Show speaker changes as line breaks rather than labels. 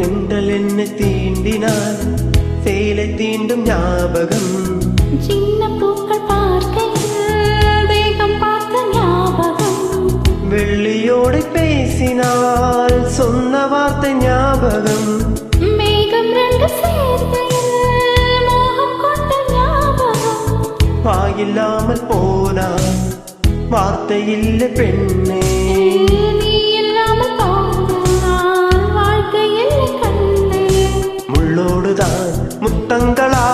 தென்றல் என்னை தீண்டினால் சேலை தீண்டும் ஞாபகம்.
சின்ன பூக்கள் பார்க்கையில் தேகம் பார்த்த ஞாபகம்.
வெள்ளியோடு பேசினால் சொன்ன வார்த்தை ஞாபகம்.
மேகம் ரெண்டு சேர்க்கையில் மோகம் கொண்ட ஞாபகம்.
வாயில்லாமல் போனால் வார்த்தை இல்லை பெண்ணே.
நீ இல்லாமல் போனால் வாழ்க்கை இல்லை கண்ணே.
முள்ளோடுதான் முத்தங்களா